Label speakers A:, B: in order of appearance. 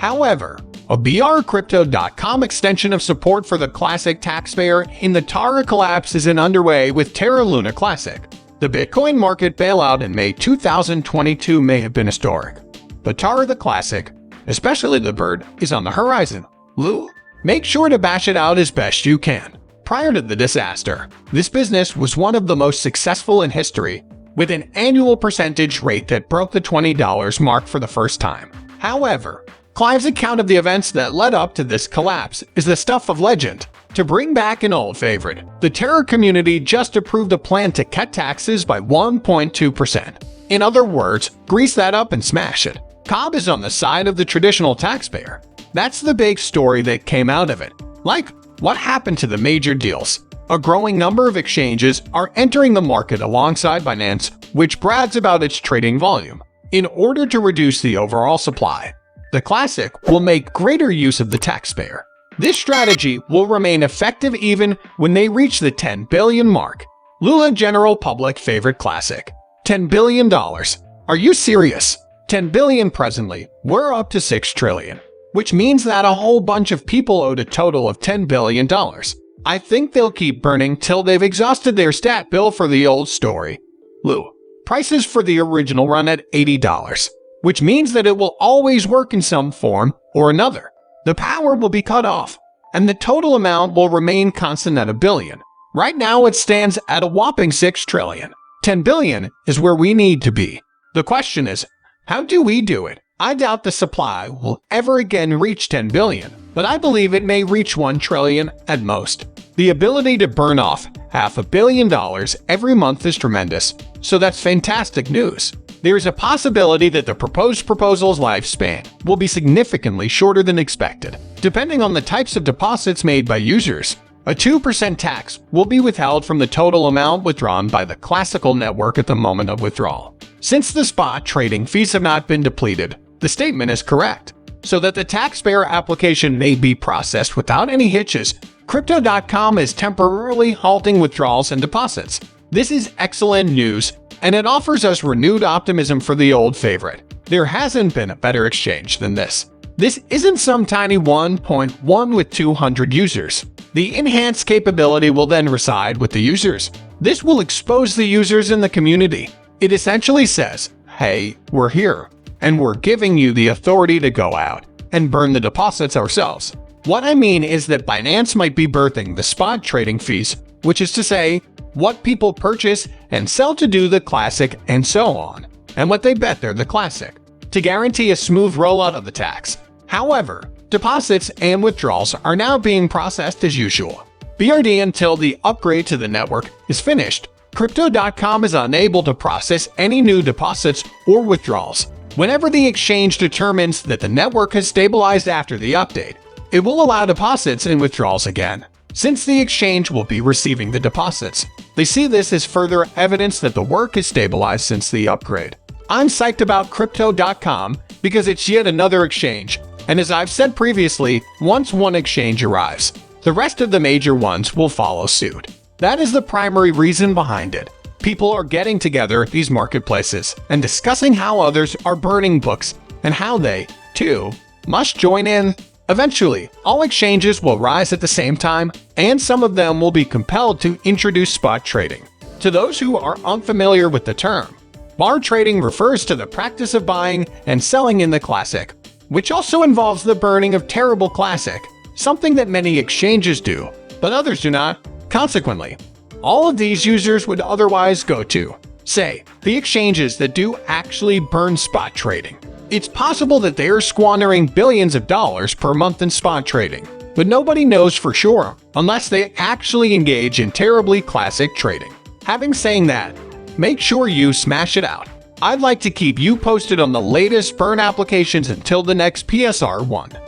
A: However, a Crypto.com extension of support for the classic taxpayer in the Terra collapse is underway with Terra Luna Classic. The Bitcoin market bailout in May 2022 may have been historic, but Terra the Classic, especially the bird, is on the horizon. Make sure to bash it out as best you can. Prior to the disaster, this business was one of the most successful in history, with an annual percentage rate that broke the $20 mark for the first time. However, Clive's account of the events that led up to this collapse is the stuff of legend. To bring back an old favorite, the Terra community just approved a plan to cut taxes by 1.2%. In other words, grease that up and smash it. Cobb is on the side of the traditional taxpayer. That's the big story that came out of it. Like, what happened to the major deals? A growing number of exchanges are entering the market alongside Binance, which brags about its trading volume. In order to reduce the overall supply, the Classic will make greater use of the taxpayer. This strategy will remain effective even when they reach the $10 billion mark. Lula general public favorite Classic. $10 billion. Are you serious? $10 billion presently, we're up to $6 trillion. Which means that a whole bunch of people owed a total of $10 billion. I think they'll keep burning till they've exhausted their stat bill for the old story. Prices for the original run at $80, which means that it will always work in some form or another. The power will be cut off, and the total amount will remain constant at $1 billion. Right now it stands at a whopping $6 trillion. $10 billion is where we need to be. The question is, how do we do it? I doubt the supply will ever again reach $10 billion, but I believe it may reach $1 trillion at most. The ability to burn off $500 million every month is tremendous, so that's fantastic news. There is a possibility that the proposal's lifespan will be significantly shorter than expected. Depending on the types of deposits made by users, a 2% tax will be withheld from the total amount withdrawn by the classical network at the moment of withdrawal. Since the spot trading fees have not been depleted, the statement is correct, so that the taxpayer application may be processed without any hitches. Crypto.com is temporarily halting withdrawals and deposits. This is excellent news, and it offers us renewed optimism for the old favorite. There hasn't been a better exchange than this. This isn't some tiny 1.1 with 200 users. The enhanced capability will then reside with the users. This will expose the users in the community. It essentially says, hey, we're here, and we're giving you the authority to go out and burn the deposits ourselves. What I mean is that Binance might be birthing the spot trading fees, which is to say, what people purchase and sell to do the Classic and so on, and what they bet they're the Classic, to guarantee a smooth rollout of the tax. However, deposits and withdrawals are now being processed as usual. BRD until the upgrade to the network is finished. Crypto.com is unable to process any new deposits or withdrawals. Whenever the exchange determines that the network has stabilized after the update, it will allow deposits and withdrawals again, since the exchange will be receiving the deposits. They see this as further evidence that the work is stabilized since the upgrade. I'm psyched about Crypto.com because it's yet another exchange, and as I've said previously, once one exchange arrives, the rest of the major ones will follow suit. That is the primary reason behind it. People are getting together at these marketplaces and discussing how others are burning books and how they, too, must join in. Eventually, all exchanges will rise at the same time, and some of them will be compelled to introduce spot trading. To those who are unfamiliar with the term, bar trading refers to the practice of buying and selling in the Classic, which also involves the burning of terrible Classic, something that many exchanges do, but others do not. Consequently, all of these users would otherwise go to, say, the exchanges that do actually burn spot trading. It's possible that they are squandering billions of dollars per month in spot trading, but nobody knows for sure unless they actually engage in terribly Classic trading. Having saying that, make sure you smash it out. I'd like to keep you posted on the latest burn applications until the next PSR 1.